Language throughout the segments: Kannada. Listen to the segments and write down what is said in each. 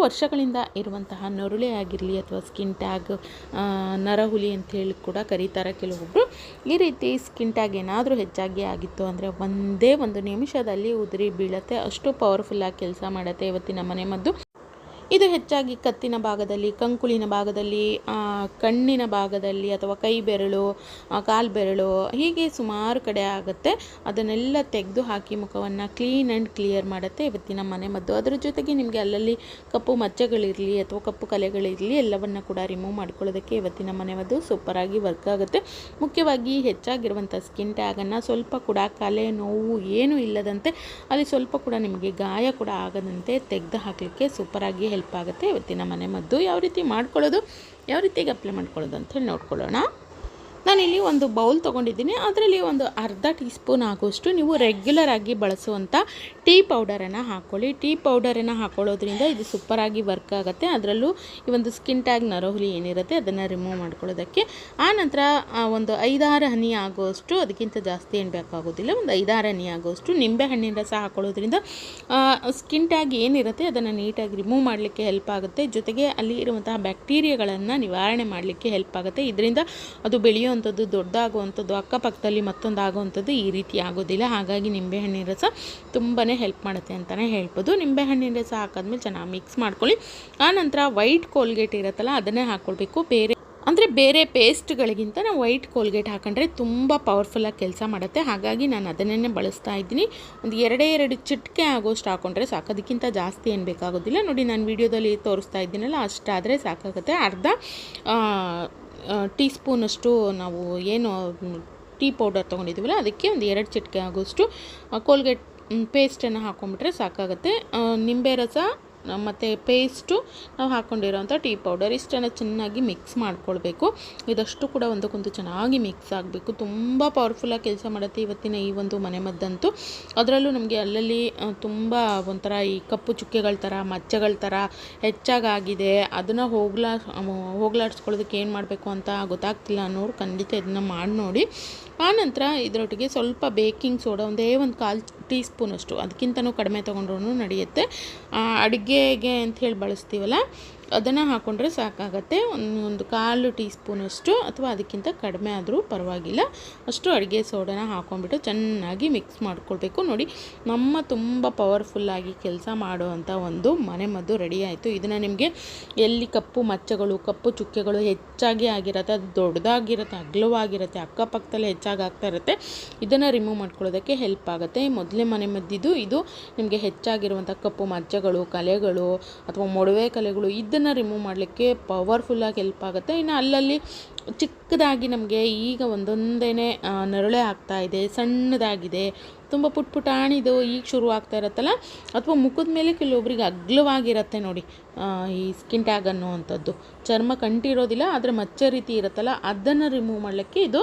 ವರ್ಷಗಳಿಂದ ಇರುವಂತಹ ನೊರುಳೆ ಆಗಿರಲಿ ಅಥವಾ ಸ್ಕಿನ್ ಟ್ಯಾಗ್, ನರಹುಲಿ ಅಂತ ಹೇಳಿ ಕೂಡ ಕರೀತಾರೆ ಕೆಲವೊಬ್ಬರು. ಈ ರೀತಿ ಸ್ಕಿನ್ ಟ್ಯಾಗ್ ಏನಾದರೂ ಹೆಚ್ಚಾಗಿ ಆಗಿತ್ತು ಅಂದರೆ ಒಂದೇ ಒಂದು ನಿಮಿಷದಲ್ಲಿ ಉದುರಿ ಬೀಳುತ್ತೆ. ಅಷ್ಟು ಪವರ್ಫುಲ್ಲಾಗಿ ಕೆಲಸ ಮಾಡುತ್ತೆ ಇವತ್ತಿನ ಮನೆಮದ್ದು. ಇದು ಹೆಚ್ಚಾಗಿ ಕತ್ತಿನ ಭಾಗದಲ್ಲಿ, ಕಂಕುಳಿನ ಭಾಗದಲ್ಲಿ, ಕಣ್ಣಿನ ಭಾಗದಲ್ಲಿ ಅಥವಾ ಕೈ ಬೆರಳು, ಕಾಲು ಬೆರಳು, ಹೀಗೆ ಸುಮಾರು ಕಡೆ ಆಗುತ್ತೆ. ಅದನ್ನೆಲ್ಲ ತೆಗೆದು ಹಾಕಿ ಮುಖವನ್ನು ಕ್ಲೀನ್ ಆ್ಯಂಡ್ ಕ್ಲಿಯರ್ ಮಾಡುತ್ತೆ ಇವತ್ತಿನ ಮನೆಮದ್ದು. ಅದರ ಜೊತೆಗೆ ನಿಮಗೆ ಅಲ್ಲಲ್ಲಿ ಕಪ್ಪು ಮಚ್ಚೆಗಳಿರಲಿ ಅಥವಾ ಕಪ್ಪು ಕಲೆಗಳಿರಲಿ ಎಲ್ಲವನ್ನು ಕೂಡ ರಿಮೂವ್ ಮಾಡ್ಕೊಳ್ಳೋದಕ್ಕೆ ಇವತ್ತಿನ ಮನೆಮದ್ದು ಸೂಪರಾಗಿ ವರ್ಕ್ ಆಗುತ್ತೆ. ಮುಖ್ಯವಾಗಿ ಹೆಚ್ಚಾಗಿರುವಂಥ ಸ್ಕಿನ್ ಟ್ಯಾಗನ್ನು ಸ್ವಲ್ಪ ಕೂಡ ಕಲೆ ನೋವು ಏನೂ ಇಲ್ಲದಂತೆ, ಅಲ್ಲಿ ಸ್ವಲ್ಪ ಕೂಡ ನಿಮಗೆ ಗಾಯ ಕೂಡ ಆಗದಂತೆ ತೆಗೆದು ಹಾಕಲಿಕ್ಕೆ ಸೂಪರಾಗಿ ಹೆಲ್ಪ್ ಆಗುತ್ತೆ ಇವತ್ತಿನ ಮನೆಮದ್ದು. ಯಾವ ರೀತಿ ಮಾಡ್ಕೊಳ್ಳೋದು, ಯಾವ ರೀತಿಗೆ ಅಪ್ಲೈ ಮಾಡ್ಕೊಳ್ಳೋದು ಅಂತ ಹೇಳಿ ನೋಡ್ಕೊಳ್ಳೋಣ. ನಾನಿಲ್ಲಿ ಒಂದು ಬೌಲ್ ತೊಗೊಂಡಿದ್ದೀನಿ. ಅದರಲ್ಲಿ ಒಂದು ಅರ್ಧ ಟೀ ಸ್ಪೂನ್ ಆಗೋಷ್ಟು ನೀವು ರೆಗ್ಯುಲರ್ ಆಗಿ ಬಳಸುವಂಥ ಟೀ ಪೌಡರನ್ನು ಹಾಕ್ಕೊಳ್ಳಿ. ಟೀ ಪೌಡರನ್ನು ಹಾಕ್ಕೊಳ್ಳೋದ್ರಿಂದ ಇದು ಸೂಪರಾಗಿ ವರ್ಕ್ ಆಗುತ್ತೆ. ಅದರಲ್ಲೂ ಈ ಒಂದು ಸ್ಕಿನ್ ಟ್ಯಾಗ್ ನರಹುಲಿ ಏನಿರುತ್ತೆ ಅದನ್ನು ರಿಮೂವ್ ಮಾಡ್ಕೊಳ್ಳೋದಕ್ಕೆ. ಆನಂತರ ಒಂದು 5-6 ಹನಿ ಆಗೋಷ್ಟು, ಅದಕ್ಕಿಂತ ಜಾಸ್ತಿ ಏನು ಬೇಕಾಗೋದಿಲ್ಲ, ಒಂದು 5-6 ಹನಿ ಆಗೋಷ್ಟು ನಿಂಬೆ ಹಣ್ಣಿನ ರಸ ಹಾಕ್ಕೊಳ್ಳೋದ್ರಿಂದ ಸ್ಕಿನ್ ಟ್ಯಾಗ್ ಏನಿರುತ್ತೆ ಅದನ್ನು ನೀಟಾಗಿ ರಿಮೂವ್ ಮಾಡಲಿಕ್ಕೆ ಹೆಲ್ಪ್ ಆಗುತ್ತೆ. ಜೊತೆಗೆ ಅಲ್ಲಿ ಇರುವಂತಹ ಬ್ಯಾಕ್ಟೀರಿಯಾಗಳನ್ನು ನಿವಾರಣೆ ಮಾಡಲಿಕ್ಕೆ ಹೆಲ್ಪ್ ಆಗುತ್ತೆ. ಇದರಿಂದ ಅದು ಬೆಳೆಯುವಂಥದ್ದು, ದೊಡ್ಡದಾಗುವಂಥದ್ದು, ಅಕ್ಕಪಕ್ಕದಲ್ಲಿ ಮತ್ತೊಂದು ಆಗುವಂಥದ್ದು ಈ ರೀತಿ ಆಗೋದಿಲ್ಲ. ಹಾಗಾಗಿ ನಿಂಬೆಹಣ್ಣಿನ ರಸ ತುಂಬಾ ಹೆಲ್ಪ್ ಮಾಡುತ್ತೆ ಅಂತಲೇ ಹೇಳ್ಬೋದು. ನಿಂಬೆಹಣ್ಣಿನ ರಸ ಹಾಕಾದ್ಮೇಲೆ ಚೆನ್ನಾಗಿ ಮಿಕ್ಸ್ ಮಾಡ್ಕೊಳ್ಳಿ. ಆನಂತರ ವೈಟ್ ಕೋಲ್ಗೇಟ್ ಇರುತ್ತಲ್ಲ ಅದನ್ನೇ ಹಾಕ್ಕೊಳ್ಬೇಕು. ಬೇರೆ ಪೇಸ್ಟ್ಗಳಿಗಿಂತ ನಾವು ವೈಟ್ ಕೋಲ್ಗೇಟ್ ಹಾಕೊಂಡ್ರೆ ತುಂಬ ಪವರ್ಫುಲ್ಲಾಗಿ ಕೆಲಸ ಮಾಡುತ್ತೆ. ಹಾಗಾಗಿ ನಾನು ಅದನ್ನೇ ಬಳಸ್ತಾ ಇದ್ದೀನಿ. ಒಂದು 2 ಚಿಟಿಕೆ ಆಗೋಷ್ಟು ಹಾಕ್ಕೊಂಡ್ರೆ ಸಾಕು, ಅದಕ್ಕಿಂತ ಜಾಸ್ತಿ ಏನು ಬೇಕಾಗೋದಿಲ್ಲ. ನೋಡಿ, ನಾನು ವಿಡಿಯೋದಲ್ಲಿ ತೋರಿಸ್ತಾ ಇದ್ದೀನಲ್ಲ ಅಷ್ಟಾದರೆ ಸಾಕಾಗುತ್ತೆ. ಅರ್ಧ ಟೀ ಸ್ಪೂನಷ್ಟು ನಾವು ಏನು ಟೀ ಪೌಡರ್ ತೊಗೊಂಡಿದ್ದೀವಲ್ಲ ಅದಕ್ಕೆ ಒಂದು 2 ಚಿಟಿಕೆ ಆಗೋಷ್ಟು ಕೋಲ್ಗೇಟ್ ಪೇಸ್ಟನ್ನು ಹಾಕ್ಕೊಂಡ್ಬಿಟ್ರೆ ಸಾಕಾಗುತ್ತೆ. ನಿಂಬೆ ರಸ ಮತ್ತು ಪೇಸ್ಟು, ನಾವು ಹಾಕ್ಕೊಂಡಿರೋಂಥ ಟೀ ಪೌಡರ್ ಇಷ್ಟನ್ನು ಚೆನ್ನಾಗಿ ಮಿಕ್ಸ್ ಮಾಡ್ಕೊಳ್ಬೇಕು. ಇದಷ್ಟು ಕೂಡ ಒಂದಕ್ಕೊಂದು ಚೆನ್ನಾಗಿ ಮಿಕ್ಸ್ ಆಗಬೇಕು. ತುಂಬ ಪವರ್ಫುಲ್ಲಾಗಿ ಕೆಲಸ ಮಾಡುತ್ತೆ ಇವತ್ತಿನ ಈ ಒಂದು ಮನೆಮದ್ದಂತೂ. ಅದರಲ್ಲೂ ನಮಗೆ ಅಲ್ಲಲ್ಲಿ ತುಂಬ ಒಂಥರ ಈ ಕಪ್ಪು ಚುಕ್ಕೆಗಳ ಥರ, ಮಚ್ಚೆಗಳ ಥರ ಹೆಚ್ಚಾಗಿದೆ, ಅದನ್ನು ಹೋಗ್ಲಾಡಿಸ್ಕೊಳ್ಳೋದಕ್ಕೆ ಏನು ಮಾಡಬೇಕು ಅಂತ ಗೊತ್ತಾಗ್ತಿಲ್ಲ ಅನ್ನೋರು ಖಂಡಿತ ಇದನ್ನು ಮಾಡಿ ನೋಡಿ. ಆನಂತರ ಇದರೊಟ್ಟಿಗೆ ಸ್ವಲ್ಪ ಬೇಕಿಂಗ್ ಸೋಡಾ, ಒಂದೇ ಒಂದು 1/4 ಟೀ ಸ್ಪೂನಷ್ಟು, ಅದಕ್ಕಿಂತನೂ ಕಡಿಮೆ ತೊಗೊಂಡ್ರೂ ನಡೆಯುತ್ತೆ. ಅಡುಗೆಗೆ ಅಂಥೇಳಿ ಬಳಸ್ತೀವಲ್ಲ ಅದನ್ನು ಹಾಕ್ಕೊಂಡ್ರೆ ಸಾಕಾಗತ್ತೆ. ಒಂದು 1/4 ಟೀ ಸ್ಪೂನಷ್ಟು ಅಥವಾ ಅದಕ್ಕಿಂತ ಕಡಿಮೆ ಆದರೂ ಪರವಾಗಿಲ್ಲ, ಅಷ್ಟು ಅಡುಗೆ ಸೋಡಾನ ಹಾಕ್ಕೊಂಡ್ಬಿಟ್ಟು ಚೆನ್ನಾಗಿ ಮಿಕ್ಸ್ ಮಾಡ್ಕೊಳ್ಬೇಕು. ನೋಡಿ, ನಮ್ಮ ತುಂಬ ಪವರ್ಫುಲ್ಲಾಗಿ ಕೆಲಸ ಮಾಡುವಂಥ ಒಂದು ಮನೆಮದ್ದು ರೆಡಿ ಆಯಿತು. ಇದನ್ನು ನಿಮಗೆ ಎಲ್ಲಿ ಕಪ್ಪು ಮಚ್ಚಗಳು, ಕಪ್ಪು ಚುಕ್ಕೆಗಳು ಹೆಚ್ಚಾಗಿ ಆಗಿರುತ್ತೆ, ಅದು ದೊಡ್ಡದಾಗಿರುತ್ತೆ, ಅಗಲವಾಗಿರುತ್ತೆ, ಅಕ್ಕಪಕ್ಕದಲ್ಲಿ ಹೆಚ್ಚಾಗಿ ಆಗ್ತಾ ಇರುತ್ತೆ, ಇದನ್ನು ರಿಮೂವ್ ಮಾಡ್ಕೊಳ್ಳೋದಕ್ಕೆ ಹೆಲ್ಪ್ ಆಗುತ್ತೆ. ಮೊದಲೇ ಮನೆಮದ್ದಿದ್ದು ಇದು. ನಿಮಗೆ ಹೆಚ್ಚಾಗಿರುವಂಥ ಕಪ್ಪು ಮಚ್ಚಗಳು, ಕಲೆಗಳು ಅಥವಾ ಮೊಡವೆ ಕಲೆಗಳು ಇದನ್ನು ರಿಮೂವ್ ಮಾಡಲಿಕ್ಕೆ ಪವರ್ಫುಲ್ಲಾಗಿ ಹೆಲ್ಪ್ ಆಗುತ್ತೆ. ಇನ್ನು ಅಲ್ಲಲ್ಲಿ ಚಿಕ್ಕದಾಗಿ ನಮಗೆ ಈಗ ಒಂದೊಂದೇ ನರಳೆ ಆಗ್ತಾ ಇದೆ, ಸಣ್ಣದಾಗಿದೆ, ತುಂಬ ಪುಟಾಣಿದು ಈಗ ಶುರು ಆಗ್ತಾ ಇರುತ್ತಲ್ಲ, ಅಥವಾ ಮುಖದ ಮೇಲೆ ಕೆಲವೊಬ್ರಿಗೆ ಅಗ್ಲವಾಗಿರುತ್ತೆ ನೋಡಿ ಈ ಸ್ಕಿನ್ ಟ್ಯಾಗ್ ಅನ್ನುವಂಥದ್ದು, ಚರ್ಮ ಕಂಟಿರೋದಿಲ್ಲ ಆದರೆ ಮಚ್ಚ ರೀತಿ ಇರುತ್ತಲ್ಲ, ಅದನ್ನು ರಿಮೂವ್ ಮಾಡಲಿಕ್ಕೆ ಇದು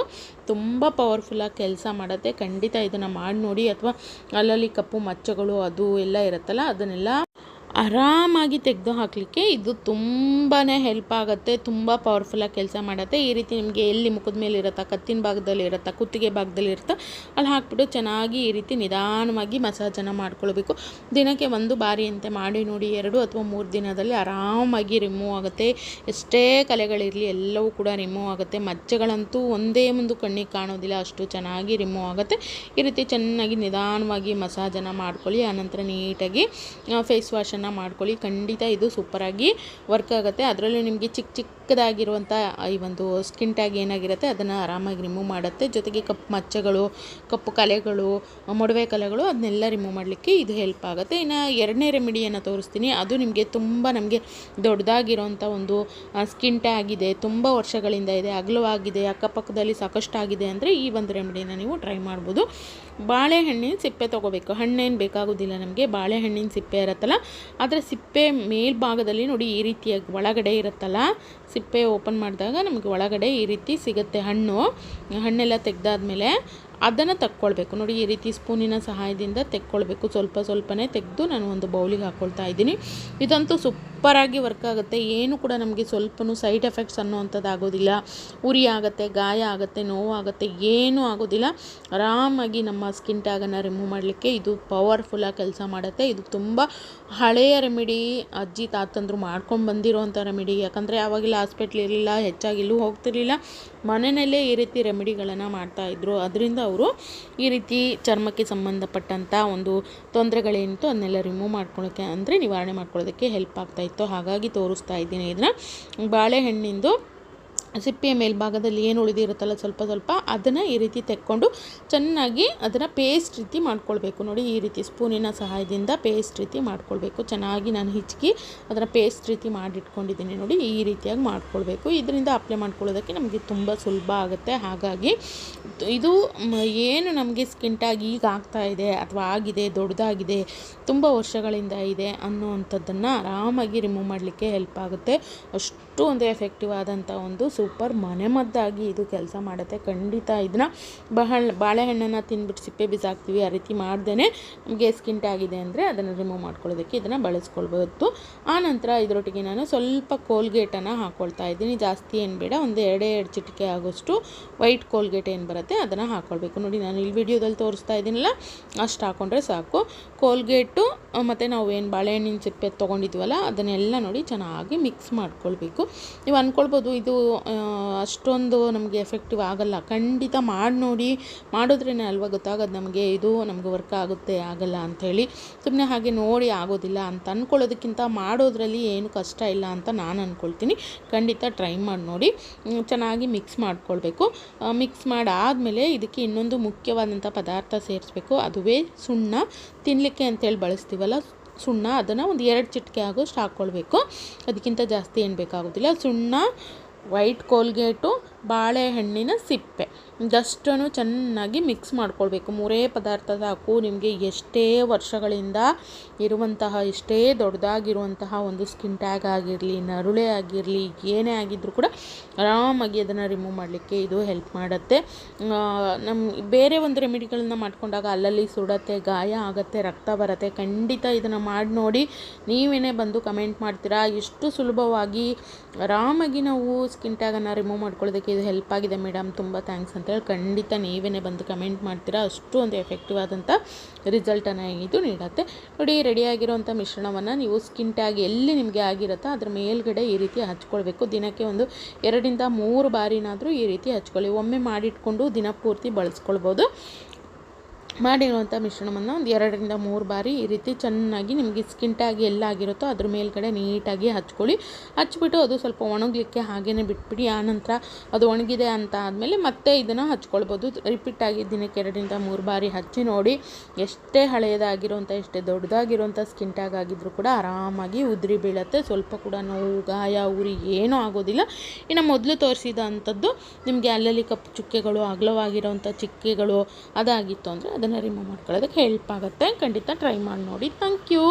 ತುಂಬ ಪವರ್ಫುಲ್ಲಾಗಿ ಕೆಲಸ ಮಾಡುತ್ತೆ. ಖಂಡಿತ ಇದನ್ನು ಮಾಡಿ ನೋಡಿ. ಅಥವಾ ಅಲ್ಲಲ್ಲಿ ಕಪ್ಪು ಮಚ್ಚಗಳು ಅದು ಎಲ್ಲ ಇರುತ್ತಲ್ಲ ಅದನ್ನೆಲ್ಲ ಆರಾಮಾಗಿ ತೆಗೆದು ಹಾಕಲಿಕ್ಕೆ ಇದು ತುಂಬಾ ಹೆಲ್ಪ್ ಆಗುತ್ತೆ. ತುಂಬ ಪವರ್ಫುಲ್ಲಾಗಿ ಕೆಲಸ ಮಾಡುತ್ತೆ. ಈ ರೀತಿ ನಿಮಗೆ ಎಲ್ಲಿ ಮುಖದ ಮೇಲೆ ಇರುತ್ತಾ, ಕತ್ತಿನ ಭಾಗದಲ್ಲಿ ಇರುತ್ತಾ, ಕುತ್ತಿಗೆ ಭಾಗದಲ್ಲಿ ಇರುತ್ತಾ ಅಲ್ಲಿ ಹಾಕ್ಬಿಟ್ಟು ಚೆನ್ನಾಗಿ ಈ ರೀತಿ ನಿಧಾನವಾಗಿ ಮಸಾಜನ್ನು ಮಾಡ್ಕೊಳ್ಬೇಕು. ದಿನಕ್ಕೆ 1 ಬಾರಿ ಅಂತೆ ಮಾಡಿ ನೋಡಿ. 2 ಅಥವಾ 3 ದಿನದಲ್ಲಿ ಆರಾಮಾಗಿ ರಿಮೂವ್ ಆಗುತ್ತೆ. ಎಷ್ಟೇ ಕಲೆಗಳಿರಲಿ ಎಲ್ಲವೂ ಕೂಡ ರಿಮೂವ್ ಆಗುತ್ತೆ. ಮಚ್ಚೆಗಳಂತೂ ಒಂದೇ ಒಂದು ಕಣ್ಣಿಗೆ ಕಾಣೋದಿಲ್ಲ, ಅಷ್ಟು ಚೆನ್ನಾಗಿ ರಿಮೂವ್ ಆಗುತ್ತೆ. ಈ ರೀತಿ ಚೆನ್ನಾಗಿ ನಿಧಾನವಾಗಿ ಮಸಾಜನ್ನು ಮಾಡ್ಕೊಳ್ಳಿ. ಆನಂತರ ನೀಟಾಗಿ ಫೇಸ್ ವಾಶನ್ನು ಮಾಡ್ಕೊಳ್ಳಿ. ಖಂಡಿತ ಇದು ಸೂಪರಾಗಿ ವರ್ಕ್ ಆಗುತ್ತೆ. ಅದರಲ್ಲೂ ನಿಮಗೆ ಚಿಕ್ಕದಾಗಿರುವಂಥ ಈ ಒಂದು ಸ್ಕಿನ್ ಟ್ಯಾಗ್ ಏನಾಗಿರುತ್ತೆ ಅದನ್ನು ಆರಾಮಾಗಿ ರಿಮೂವ್ ಮಾಡುತ್ತೆ. ಜೊತೆಗೆ ಕಪ್ಪು ಮಚ್ಚೆಗಳು, ಕಪ್ಪು ಕಲೆಗಳು, ಮೊಡವೆ ಕಲೆಗಳು ಅದನ್ನೆಲ್ಲ ರಿಮೂವ್ ಮಾಡಲಿಕ್ಕೆ ಇದು ಹೆಲ್ಪ್ ಆಗುತ್ತೆ. ಇನ್ನು 2ನೇ ರೆಮಿಡಿಯನ್ನು ತೋರಿಸ್ತೀನಿ. ಅದು ನಿಮಗೆ ನಮಗೆ ದೊಡ್ಡದಾಗಿರೋಂಥ ಒಂದು ಸ್ಕಿನ್ ಟ್ಯಾಗ್ ಇದೆ, ತುಂಬ ವರ್ಷಗಳಿಂದ ಇದೆ, ಅಗಲವಾಗಿದೆ, ಅಕ್ಕಪಕ್ಕದಲ್ಲಿ ಸಾಕಷ್ಟು ಆಗಿದೆ ಅಂದರೆ ಈ ಒಂದು ರೆಮಿಡಿನ ನೀವು ಟ್ರೈ ಮಾಡ್ಬೋದು. ಬಾಳೆಹಣ್ಣಿನ ಸಿಪ್ಪೆ ತೊಗೋಬೇಕು. ಹಣ್ಣೇನು ಬೇಕಾಗೋದಿಲ್ಲ ನಮಗೆ. ಬಾಳೆಹಣ್ಣಿನ ಸಿಪ್ಪೆ ಇರುತ್ತಲ್ಲ ಅದರ ಸಿಪ್ಪೆ ಮೇಲ್ಭಾಗದಲ್ಲಿ ನೋಡಿ ಈ ರೀತಿಯಾಗಿ ಒಳಗಡೆ ಇರುತ್ತಲ್ಲ, ಸಿಪ್ಪೆ ಓಪನ್ ಮಾಡಿದಾಗ ನಮಗೆ ಒಳಗಡೆ ಈ ರೀತಿ ಸಿಗುತ್ತೆ ಹಣ್ಣೆಲ್ಲ ತೆಗೆದಾದ್ಮೇಲೆ ಅದನ್ನು ತಕ್ಕೊಳ್ಬೇಕು. ನೋಡಿ, ಈ ರೀತಿ ಸ್ಪೂನಿನ ಸಹಾಯದಿಂದ ತೆಕ್ಕೊಳ್ಬೇಕು. ಸ್ವಲ್ಪನೇ ತೆಗೆದು ನಾನು ಒಂದು ಬೌಲಿಗೆ ಹಾಕ್ಕೊಳ್ತಾ ಇದ್ದೀನಿ. ಇದಂತೂ ಸೂಪರಾಗಿ ವರ್ಕ್ ಆಗುತ್ತೆ. ಏನು ಕೂಡ ನಮಗೆ ಸ್ವಲ್ಪನೂ ಸೈಡ್ ಎಫೆಕ್ಟ್ಸ್ ಅನ್ನೋವಂಥದ್ದು ಆಗೋದಿಲ್ಲ. ಉರಿ ಆಗುತ್ತೆ, ಗಾಯ ಆಗುತ್ತೆ, ನೋವಾಗುತ್ತೆ, ಏನೂ ಆಗೋದಿಲ್ಲ. ಆರಾಮಾಗಿ ನಮ್ಮ ಸ್ಕಿನ್ ಟ್ಯಾಗನ್ನು ರಿಮೂವ್ ಮಾಡಲಿಕ್ಕೆ ಇದು ಪವರ್ಫುಲ್ಲಾಗಿ ಕೆಲಸ ಮಾಡುತ್ತೆ. ಇದು ತುಂಬ ಹಳೆಯ ರೆಮಿಡಿ, ಅಜ್ಜಿ ತಾತಂದ್ರು ಮಾಡ್ಕೊಂಡು ಬಂದಿರೋವಂಥ ರೆಮಿಡಿ. ಯಾಕಂದರೆ ಆವಾಗೆಲ್ಲ ಹಾಸ್ಪಿಟ್ಲ್ ಇರಲಿಲ್ಲ, ಹೆಚ್ಚಾಗಿ ಎಲ್ಲೂ ಹೋಗ್ತಿರ್ಲಿಲ್ಲ, ಮನೆಯಲ್ಲೇ ಈ ರೀತಿ ರೆಮಿಡಿಗಳನ್ನು ಮಾಡ್ತಾಯಿದ್ರು. ಅದರಿಂದ ಅವರು ಈ ರೀತಿ ಚರ್ಮಕ್ಕೆ ಸಂಬಂಧಪಟ್ಟಂಥ ಒಂದು ತೊಂದರೆಗಳೇನಿತ್ತು ಅದನ್ನೆಲ್ಲ ರಿಮೂವ್ ಮಾಡ್ಕೊಳ್ಳೋಕ್ಕೆ ಅಂದರೆ ನಿವಾರಣೆ ಮಾಡ್ಕೊಳ್ಳೋದಕ್ಕೆ ಹೆಲ್ಪ್ ಆಗ್ತಾಯಿತ್ತು. ಹಾಗಾಗಿ ತೋರಿಸ್ತಾ ಇದ್ದೀನಿ ಇದನ್ನು. ಬಾಳೆಹಣ್ಣಿಂದು ಸಿಪ್ಪೆಯ ಮೇಲ್ಭಾಗದಲ್ಲಿ ಏನು ಉಳಿದಿರುತ್ತಲ್ಲ ಸ್ವಲ್ಪ ಸ್ವಲ್ಪ ಅದನ್ನು ಈ ರೀತಿ ತೆಕ್ಕೊಂಡು ಚೆನ್ನಾಗಿ ಅದನ್ನು ಪೇಸ್ಟ್ ರೀತಿ ಮಾಡ್ಕೊಳ್ಬೇಕು. ನೋಡಿ, ಈ ರೀತಿ ಸ್ಪೂನಿನ ಸಹಾಯದಿಂದ ಪೇಸ್ಟ್ ರೀತಿ ಮಾಡ್ಕೊಳ್ಬೇಕು. ಚೆನ್ನಾಗಿ ನಾನು ಹಿಚ್ಕಿ ಅದನ್ನು ಪೇಸ್ಟ್ ರೀತಿ ಮಾಡಿಟ್ಕೊಂಡಿದ್ದೀನಿ. ನೋಡಿ, ಈ ರೀತಿಯಾಗಿ ಮಾಡ್ಕೊಳ್ಬೇಕು. ಇದರಿಂದ ಅಪ್ಲೈ ಮಾಡ್ಕೊಳ್ಳೋದಕ್ಕೆ ನಮಗೆ ತುಂಬ ಸುಲಭ ಆಗುತ್ತೆ. ಹಾಗಾಗಿ ಇದು ಏನು ನಮಗೆ ಸ್ಕಿನ್ ಟ್ಯಾಗ್ ಈಗ ಆಗ್ತಾ ಇದೆ ಅಥವಾ ಆಗಿದೆ, ದೊಡ್ಡದಾಗಿದೆ, ತುಂಬ ವರ್ಷಗಳಿಂದ ಇದೆ ಅನ್ನೋವಂಥದ್ದನ್ನು ಆರಾಮಾಗಿ ರಿಮೂವ್ ಮಾಡಲಿಕ್ಕೆ ಹೆಲ್ಪ್ ಆಗುತ್ತೆ. ಅಷ್ಟು ಒಂದು ಎಫೆಕ್ಟಿವ್ ಆದಂಥ ಒಂದು ಸೂಪರ್ ಮನೆಮದ್ದಾಗಿ ಇದು ಕೆಲಸ ಮಾಡುತ್ತೆ. ಖಂಡಿತ ಇದನ್ನ ಬಾಳೆಹಣ್ಣನ್ನು ತಿಂದ್ಬಿಟ್ಟು ಸಿಪ್ಪೆ ಬಿಸಾಕ್ತೀವಿ, ಆ ರೀತಿ ಮಾಡ್ದೇ ನಮಗೆ ಸ್ಕಿನ್ ಟ್ಯಾಗ್ ಇದೆ ಅಂದರೆ ಅದನ್ನು ರಿಮೂವ್ ಮಾಡ್ಕೊಳ್ಳೋದಕ್ಕೆ ಇದನ್ನು ಬಳಸ್ಕೊಳ್ಬೋದು. ಆನಂತರ ಇದರೊಟ್ಟಿಗೆ ನಾನು ಸ್ವಲ್ಪ ಕೋಲ್ಗೇಟನ್ನು ಹಾಕ್ಕೊಳ್ತಾ ಇದ್ದೀನಿ. ಜಾಸ್ತಿ ಏನು ಬೇಡ, ಒಂದು 2 ಚಿಟಿಕೆ ಆಗೋಷ್ಟು ವೈಟ್ ಕೋಲ್ಗೇಟ್ ಏನು ಬರುತ್ತೆ ಅದನ್ನು ಹಾಕ್ಕೊಳ್ಬೇಕು. ನೋಡಿ, ನಾನು ಇಲ್ಲಿ ವಿಡಿಯೋದಲ್ಲಿ ತೋರಿಸ್ತಾ ಇದ್ದೀನಲ್ಲ, ಅಷ್ಟು ಹಾಕ್ಕೊಂಡ್ರೆ ಸಾಕು. ಕೋಲ್ಗೇಟು ಮತ್ತು ನಾವು ಏನು ಬಾಳೆಹಣ್ಣಿನ ಸಿಪ್ಪೆ ತೊಗೊಂಡಿದ್ವಲ್ಲ ಅದನ್ನೆಲ್ಲ ನೋಡಿ ಚೆನ್ನಾಗಿ ಮಿಕ್ಸ್ ಮಾಡ್ಕೊಳ್ಬೇಕು. ನೀವು ಅಂದ್ಕೊಳ್ಬೋದು ಇದು ಅಷ್ಟೊಂದು ನಮಗೆ ಎಫೆಕ್ಟಿವ್ ಆಗಲ್ಲ. ಖಂಡಿತ ಮಾಡಿ ನೋಡಿ, ಮಾಡಿದ್ರೇ ಅಲ್ವಾ ಗೊತ್ತಾಗೋದು ನಮಗೆ ಇದು ನಮಗೆ ವರ್ಕ್ ಆಗುತ್ತೆ ಆಗಲ್ಲ ಅಂಥೇಳಿ. ಸುಮ್ಮನೆ ಹಾಗೆ ನೋಡಿ ಆಗೋದಿಲ್ಲ ಅಂತ ಅಂದ್ಕೊಳ್ಳೋದಕ್ಕಿಂತ ಮಾಡೋದ್ರಲ್ಲಿ ಏನು ಕಷ್ಟ ಇಲ್ಲ ಅಂತ ನಾನು ಅಂದ್ಕೊಳ್ತೀನಿ. ಖಂಡಿತ ಟ್ರೈ ಮಾಡಿ ನೋಡಿ. ಚೆನ್ನಾಗಿ ಮಿಕ್ಸ್ ಮಾಡ್ಕೊಳ್ಬೇಕು. ಮಿಕ್ಸ್ ಮಾಡಾದಮೇಲೆ ಇದಕ್ಕೆ ಇನ್ನೊಂದು ಮುಖ್ಯವಾದಂಥ ಪದಾರ್ಥ ಸೇರಿಸ್ಬೇಕು. ಅದುವೇ ಸುಣ್ಣ. ತಿನ್ನಲಿಕ್ಕೆ ಅಂತೇಳಿ ಬಳಸ್ತೀವಲ್ಲ ಸುಣ್ಣ, ಅದನ್ನು ಒಂದು 2 ಚಿಟಿಕೆ ಆಗೋಷ್ಟು ಹಾಕ್ಕೊಳ್ಬೇಕು. ಅದಕ್ಕಿಂತ ಜಾಸ್ತಿ ಏನು ಬೇಕಾಗೋದಿಲ್ಲ. ಸುಣ್ಣ, ವೈಟ್ ಕೋಲ್ಗೇಟು, ಬಾಳೆಹಣ್ಣಿನ ಸಿಪ್ಪೆ ಇದಷ್ಟನ್ನು ಚೆನ್ನಾಗಿ ಮಿಕ್ಸ್ ಮಾಡ್ಕೊಳ್ಬೇಕು. 3 ಪದಾರ್ಥ ಸಾಕು. ನಿಮಗೆ ಎಷ್ಟೇ ವರ್ಷಗಳಿಂದ ಇರುವಂತಹ, ಎಷ್ಟೇ ದೊಡ್ಡದಾಗಿರುವಂತಹ ಒಂದು ಸ್ಕಿನ್ ಟ್ಯಾಗ್ ಆಗಿರಲಿ, ನರುಳೆ ಆಗಿರಲಿ, ಏನೇ ಆಗಿದ್ದರೂ ಕೂಡ ಆರಾಮಾಗಿ ಅದನ್ನು ರಿಮೂವ್ ಮಾಡಲಿಕ್ಕೆ ಇದು ಹೆಲ್ಪ್ ಮಾಡುತ್ತೆ. ನಮ್ಮ ಬೇರೆ ಒಂದು ರೆಮಿಡಿಗಳನ್ನ ಮಾಡ್ಕೊಂಡಾಗ ಅಲ್ಲಲ್ಲಿ ಸುಡತ್ತೆ, ಗಾಯ ಆಗುತ್ತೆ, ರಕ್ತ ಬರುತ್ತೆ. ಖಂಡಿತ ಇದನ್ನು ಮಾಡಿ ನೋಡಿ. ನೀವೇನೇ ಬಂದು ಕಮೆಂಟ್ ಮಾಡ್ತೀರಾ ಎಷ್ಟು ಸುಲಭವಾಗಿ ಆರಾಮಾಗಿ ನಾವು ಸ್ಕಿನ್ ಟ್ಯಾಗನ್ನು ರಿಮೂವ್ ಮಾಡ್ಕೊಳ್ಳೋದಕ್ಕೆ ಇದು ಹೆಲ್ಪ್ ಆಗಿದೆ ಮೇಡಮ್, ತುಂಬ ಥ್ಯಾಂಕ್ಸ್ ಅಂತೇಳಿ ಖಂಡಿತ ನೀವೇ ಬಂದು ಕಮೆಂಟ್ ಮಾಡ್ತೀರಾ. ಅಷ್ಟು ಒಂದು ಎಫೆಕ್ಟಿವ್ ಆದಂಥ ರಿಸಲ್ಟನ್ನು ಇದು ನೀಡುತ್ತೆ. ನೋಡಿ, ರೆಡಿಯಾಗಿರೋವಂಥ ಮಿಶ್ರಣವನ್ನು ನೀವು ಸ್ಕಿನ್ ಟ್ಯಾಗ್ ಎಲ್ಲಿ ನಿಮಗೆ ಆಗಿರುತ್ತೋ ಅದ್ರ ಮೇಲ್ಗಡೆ ಈ ರೀತಿ ಹಚ್ಕೊಳ್ಬೇಕು. ದಿನಕ್ಕೆ ಒಂದು 2-3 ಬಾರಿನಾದರೂ ಈ ರೀತಿ ಹಚ್ಕೊಳ್ಳಿ. ಒಮ್ಮೆ ಮಾಡಿಟ್ಕೊಂಡು ದಿನ ಪೂರ್ತಿ ಬಳಸ್ಕೊಳ್ಬೋದು. ಮಾಡಿರುವಂಥ ಮಿಶ್ರಣವನ್ನು ಒಂದು 2-3 ಬಾರಿ ಈ ರೀತಿ ಚೆನ್ನಾಗಿ ನಿಮಗೆ ಸ್ಕಿನ್ ಟ್ಯಾಗ್ ಎಲ್ಲಾಗಿರುತ್ತೋ ಅದ್ರ ಮೇಲ್ಗಡೆ ನೀಟಾಗಿ ಹಚ್ಕೊಳ್ಳಿ. ಹಚ್ಬಿಟ್ಟು ಅದು ಸ್ವಲ್ಪ ಒಣಗಲಿಕ್ಕೆ ಹಾಗೇ ಬಿಟ್ಬಿಡಿ. ಆನಂತರ ಅದು ಒಣಗಿದೆ ಅಂತ ಆದಮೇಲೆ ಮತ್ತೆ ಇದನ್ನು ಹಚ್ಕೊಳ್ಬೋದು. ರಿಪೀಟಾಗಿ ದಿನಕ್ಕೆ 2-3 ಬಾರಿ ಹಚ್ಚಿ ನೋಡಿ. ಎಷ್ಟೇ ಹಳೆಯದಾಗಿರೋಂಥ, ಎಷ್ಟೇ ದೊಡ್ಡದಾಗಿರೋಂಥ ಸ್ಕಿನ್ ಟ್ಯಾಗ್ ಆಗಿದ್ರೂ ಕೂಡ ಆರಾಮಾಗಿ ಉದುರಿ ಬೀಳುತ್ತೆ. ಸ್ವಲ್ಪ ಕೂಡ ನೋವು, ಗಾಯ, ಉರಿ ಏನೂ ಆಗೋದಿಲ್ಲ. ಇನ್ನು ಮೊದಲು ತೋರಿಸಿದ ಅಂಥದ್ದು ನಿಮಗೆ ಅಲ್ಲಲ್ಲಿ ಕಪ್ಪು ಚುಕ್ಕೆಗಳು, ಅಗಲವಾಗಿರೋಂಥ ಚಿಕ್ಕೆಗಳು ಅದಾಗಿತ್ತು ಅಂದರೆ ಅದನ್ನು ರಿಮೂವ್ ಮಾಡ್ಕೊಳ್ಳೋದಕ್ಕೆ ಹೆಲ್ಪ್ ಆಗುತ್ತೆ. ಖಂಡಿತ ಟ್ರೈ ಮಾಡಿ ನೋಡಿ. Thank you.